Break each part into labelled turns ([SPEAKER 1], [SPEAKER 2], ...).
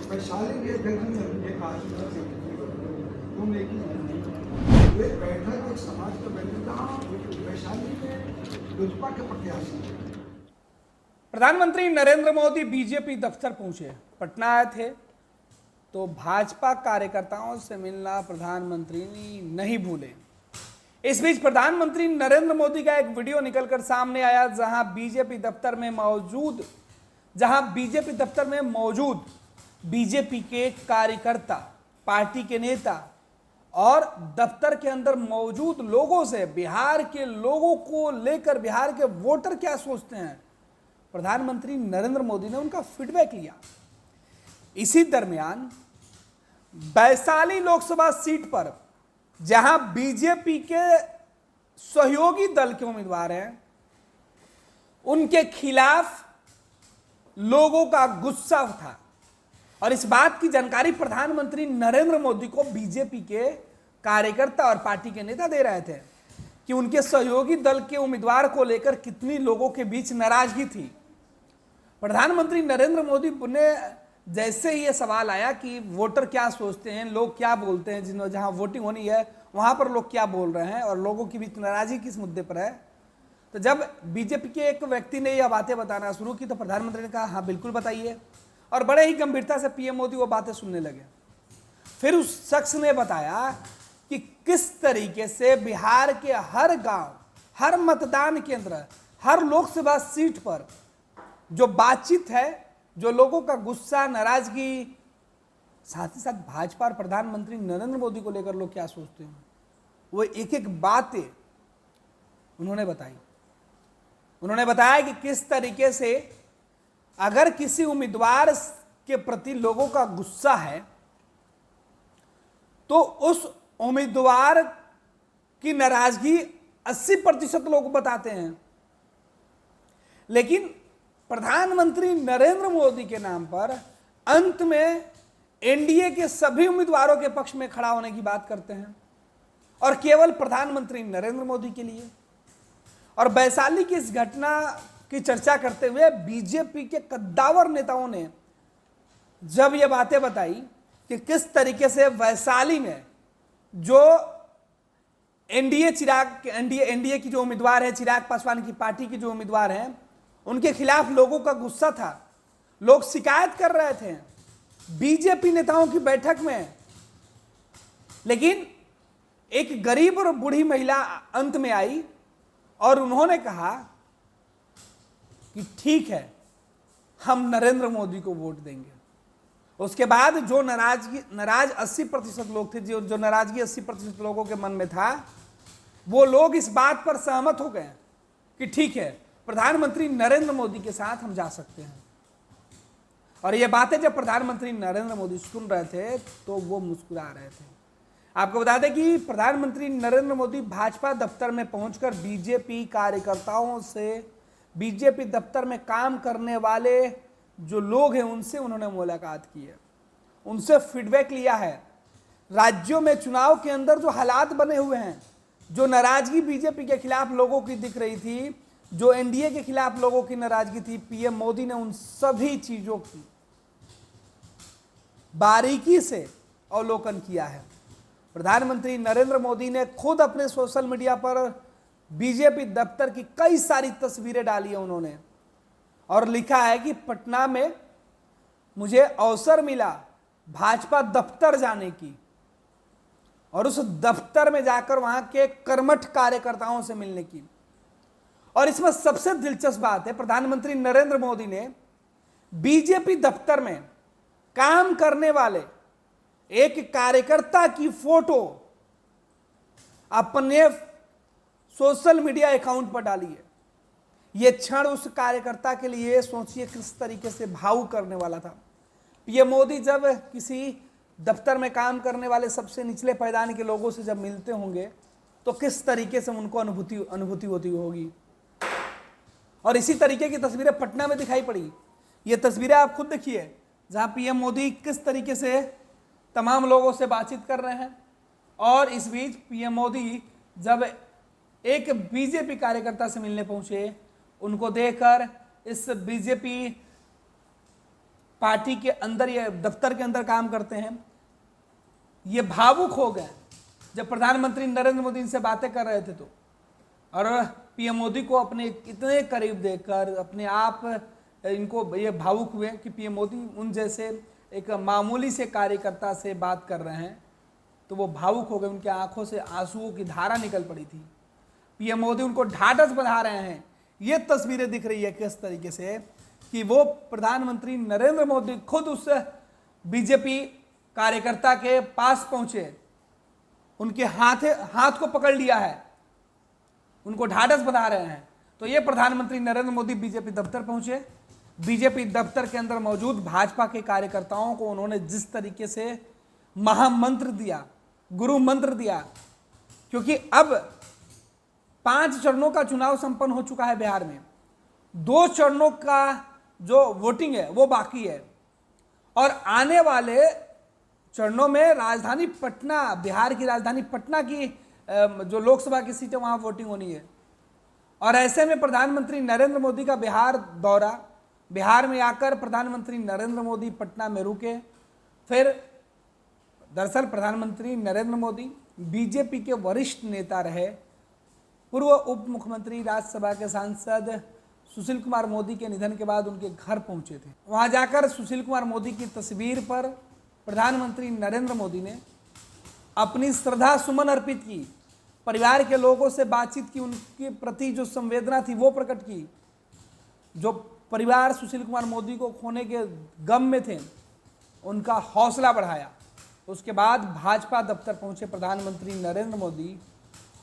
[SPEAKER 1] वैशाली के अध्यक्ष ने मुझे कहा कि तुम एक बैठक एक समाज का बैठक था वैशाली में लोजपा के प्रत्याशी।
[SPEAKER 2] प्रधानमंत्री नरेंद्र मोदी बीजेपी दफ्तर पहुंचे, पटना आए थे तो भाजपा कार्यकर्ताओं से मिलना प्रधानमंत्री नहीं भूले। इस बीच प्रधानमंत्री नरेंद्र मोदी का एक वीडियो निकलकर सामने आया जहां बीजेपी दफ्तर में मौजूद बीजेपी के कार्यकर्ता, पार्टी के नेता और दफ्तर के अंदर मौजूद लोगों से बिहार के लोगों को लेकर, बिहार के वोटर क्या सोचते हैं, प्रधानमंत्री नरेंद्र मोदी ने उनका फीडबैक लिया। इसी दरमियान वैशाली लोकसभा सीट पर जहां बीजेपी के सहयोगी दल के उम्मीदवार हैं, उनके खिलाफ लोगों का गुस्सा था और इस बात की जानकारी प्रधानमंत्री नरेंद्र मोदी को बीजेपी के कार्यकर्ता और पार्टी के नेता दे रहे थे कि उनके सहयोगी दल के उम्मीदवार को लेकर कितनी लोगों के बीच नाराजगी थी। प्रधानमंत्री नरेंद्र मोदी ने जैसे ही ये सवाल आया कि वोटर क्या सोचते हैं, लोग क्या बोलते हैं, जहां वोटिंग होनी है वहां पर लोग क्या बोल रहे हैं और लोगों के बीच नाराजगी किस मुद्दे पर है, तो जब बीजेपी के एक व्यक्ति ने यह बातें बताना शुरू की तो प्रधानमंत्री ने कहा हाँ बिल्कुल बताइए, और बड़े ही गंभीरता से पीएम मोदी वो बातें सुनने लगे। फिर उस शख्स ने बताया कि किस तरीके से बिहार के हर गांव, हर मतदान केंद्र, हर लोकसभा सीट पर जो बातचीत है, जो लोगों का गुस्सा, नाराजगी, साथ ही साथ भाजपा और प्रधानमंत्री नरेंद्र मोदी को लेकर लोग क्या सोचते हैं, वो एक एक बातें उन्होंने बताई। उन्होंने बताया कि किस तरीके से अगर किसी उम्मीदवार के प्रति लोगों का गुस्सा है तो उस उम्मीदवार की नाराजगी 80% लोग बताते हैं, लेकिन प्रधानमंत्री नरेंद्र मोदी के नाम पर अंत में एनडीए के सभी उम्मीदवारों के पक्ष में खड़ा होने की बात करते हैं और केवल प्रधानमंत्री नरेंद्र मोदी के लिए। और वैशाली की इस घटना की चर्चा करते हुए बीजेपी के कद्दावर नेताओं ने जब ये बातें बताई कि किस तरीके से वैशाली में जो एनडीए की जो उम्मीदवार है, चिराग पासवान की पार्टी के जो उम्मीदवार हैं, उनके खिलाफ लोगों का गुस्सा था, लोग शिकायत कर रहे थे बीजेपी नेताओं की बैठक में, लेकिन एक गरीब और बूढ़ी महिला अंत में आई और उन्होंने कहा कि ठीक है, हम नरेंद्र मोदी को वोट देंगे। उसके बाद जो नाराज 80% लोग थे, जो नाराजगी 80% लोगों के मन में था, वो लोग इस बात पर सहमत हो गए कि ठीक है, प्रधानमंत्री नरेंद्र मोदी के साथ हम जा सकते हैं। और ये बातें जब प्रधानमंत्री नरेंद्र मोदी सुन रहे थे तो वो मुस्कुरा रहे थे। आपको बता दें कि प्रधानमंत्री नरेंद्र मोदी भाजपा दफ्तर में पहुंचकर बीजेपी कार्यकर्ताओं से, बीजेपी दफ्तर में काम करने वाले जो लोग हैं उनसे उन्होंने मुलाकात की है, उनसे फीडबैक लिया है। राज्यों में चुनाव के अंदर जो हालात बने हुए हैं, जो नाराजगी बीजेपी के खिलाफ लोगों की दिख रही थी, जो एनडीए के खिलाफ लोगों की नाराजगी थी, पीएम मोदी ने उन सभी चीजों की बारीकी से अवलोकन किया है। प्रधानमंत्री नरेंद्र मोदी ने खुद अपने सोशल मीडिया पर बीजेपी दफ्तर की कई सारी तस्वीरें डाली है उन्होंने, और लिखा है कि पटना में मुझे अवसर मिला भाजपा दफ्तर जाने की और उस दफ्तर में जाकर वहां के कर्मठ कार्यकर्ताओं से मिलने की। और इसमें सबसे दिलचस्प बात है, प्रधानमंत्री नरेंद्र मोदी ने बीजेपी दफ्तर में काम करने वाले एक कार्यकर्ता की फोटो अपने सोशल मीडिया अकाउंट पर डाली है। यह क्षण उस कार्यकर्ता के लिए सोचिए किस तरीके से भावुक करने वाला था। पीएम मोदी जब किसी दफ्तर में काम करने वाले सबसे निचले पायदान के लोगों से जब मिलते होंगे तो किस तरीके से उनको अनुभूति होती होगी। और इसी तरीके की तस्वीरें पटना में दिखाई पड़ी। ये तस्वीरें आप खुद देखिए, जहां पीएम मोदी किस तरीके से तमाम लोगों से बातचीत कर रहे हैं, और इस बीच पीएम मोदी जब एक बीजेपी कार्यकर्ता से मिलने पहुंचे, उनको देखकर इस बीजेपी पार्टी के अंदर, ये दफ्तर के अंदर काम करते हैं, ये भावुक हो गए जब प्रधानमंत्री नरेंद्र मोदी इनसे बातें कर रहे थे तो, और पीएम मोदी को अपने इतने करीब देखकर अपने आप इनको ये भावुक हुए कि पीएम मोदी उन जैसे एक मामूली से कार्यकर्ता से बात कर रहे हैं, तो वो भावुक हो गए, उनके आंखों से आंसुओं की धारा निकल पड़ी थी। पीएम मोदी उनको ढाढ़स बंधा रहे हैं। ये तस्वीरें दिख रही है किस तरीके से कि वो प्रधानमंत्री नरेंद्र मोदी खुद उस बीजेपी कार्यकर्ता के पास पहुंचे, उनके हाथ को पकड़ लिया है, उनको ढाढ़स बंधा रहे हैं। तो ये प्रधानमंत्री नरेंद्र मोदी बीजेपी दफ्तर पहुंचे। बीजेपी दफ्तर के अंदर मौजूद भाजपा के कार्यकर्ताओं को उन्होंने जिस तरीके से महामंत्र दिया, गुरु मंत्र दिया, क्योंकि अब 5 चरणों का चुनाव संपन्न हो चुका है बिहार में, 2 चरणों का जो वोटिंग है वो बाकी है, और आने वाले चरणों में राजधानी पटना, बिहार की राजधानी पटना की जो लोकसभा की सीटें वहां वोटिंग होनी है। और ऐसे में प्रधानमंत्री नरेंद्र मोदी का बिहार दौरा, बिहार में आकर प्रधानमंत्री नरेंद्र मोदी पटना में रुके। फिर दरअसल प्रधानमंत्री नरेंद्र मोदी बीजेपी के वरिष्ठ नेता रहे, पूर्व उप मुख्यमंत्री, राज्यसभा के सांसद सुशील कुमार मोदी के निधन के बाद उनके घर पहुंचे थे। वहां जाकर सुशील कुमार मोदी की तस्वीर पर प्रधानमंत्री नरेंद्र मोदी ने अपनी श्रद्धा सुमन अर्पित की, परिवार के लोगों से बातचीत की, उनके प्रति जो संवेदना थी वो प्रकट की। जो परिवार सुशील कुमार मोदी को खोने के गम में थे, उनका हौसला बढ़ाया। उसके बाद भाजपा दफ्तर पहुंचे प्रधानमंत्री नरेंद्र मोदी,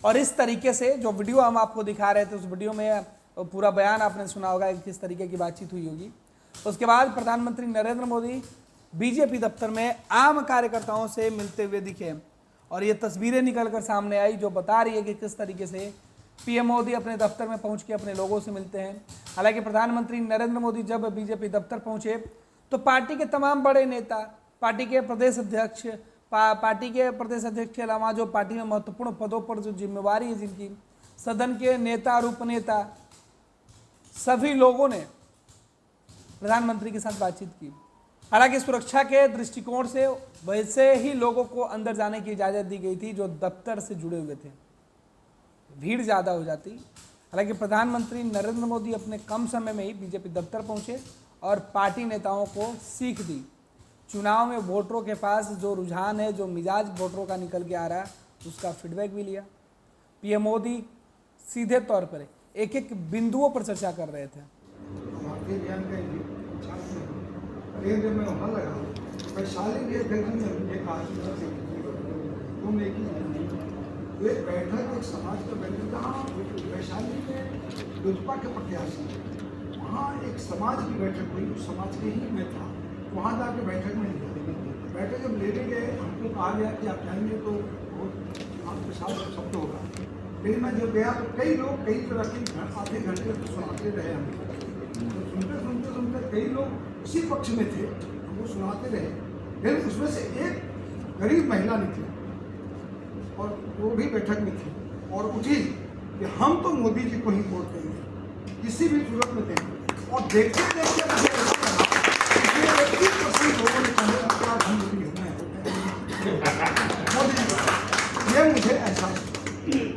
[SPEAKER 2] और इस तरीके से जो वीडियो हम आपको दिखा रहे थे, उस वीडियो में पूरा बयान आपने सुना होगा कि किस तरीके की बातचीत हुई होगी। उसके बाद प्रधानमंत्री नरेंद्र मोदी बीजेपी दफ्तर में आम कार्यकर्ताओं से मिलते हुए दिखे, और ये तस्वीरें निकलकर सामने आई जो बता रही है कि किस तरीके से पीएम मोदी अपने दफ्तर में पहुंच के अपने लोगों से मिलते हैं। हालांकि प्रधानमंत्री नरेंद्र मोदी जब बीजेपी दफ्तर पहुंचे तो पार्टी के तमाम बड़े नेता, पार्टी के प्रदेश अध्यक्ष, के अलावा जो पार्टी में महत्वपूर्ण पदों पर जो जिम्मेवारी है जिनकी, सदन के नेता और उपनेता, सभी लोगों ने प्रधानमंत्री के साथ बातचीत की। हालांकि सुरक्षा के दृष्टिकोण से वैसे ही लोगों को अंदर जाने की इजाज़त दी गई थी जो दफ्तर से जुड़े हुए थे, भीड़ ज़्यादा हो जाती। हालांकि प्रधानमंत्री नरेंद्र मोदी अपने कम समय में ही बीजेपी दफ्तर पहुंचे और पार्टी नेताओं को सीख दी। चुनाव में वोटरों के पास जो रुझान है, जो मिजाज वोटरों का निकल के आ रहा है, उसका फीडबैक भी लिया। पीएम मोदी सीधे तौर पर एक एक बिंदुओं पर चर्चा कर रहे थे।
[SPEAKER 1] जब मैं वहाँ लगा, वैशाली के अध्यक्ष ने मुझे कहा कि तुम एक ही वो एक बैठक एक समाज का बैठक, जहाँ वैशाली में लोजपा के प्रत्याशी, वहाँ एक समाज की बैठक हुई, उस समाज के ही मैं था, वहाँ जाके बैठक में लिया। बैठक जब लेने गए, हमको कहा गया कि आप जाएंगे तो आपके साथ शब्द होगा। लेकिन मैं जब गया तो कई लोग कई तरह की आधे घंटे सुनाते रहे हमें, सुनते सुनते सुनते कई लोग उसी पक्ष में थे, वो सुनाते रहे। लेकिन उसमें से एक गरीब महिला निकली और वो भी बैठक में थी और उठी कि हम तो मोदी जी को ही वोट देंगे, किसी भी सूरत में देंगे। और देखते देखते मुझे ऐसा लगा कि 80% लोगों ने कहा हम मोदी जी, ये मुझे ऐसा,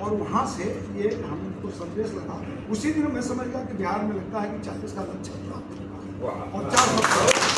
[SPEAKER 1] और वहाँ से ये हमको संदेश लगा। उसी दिन मैं समझ गया कि बिहार में लगता है कि 40 का लक्ष्य प्राप्त होगा और 400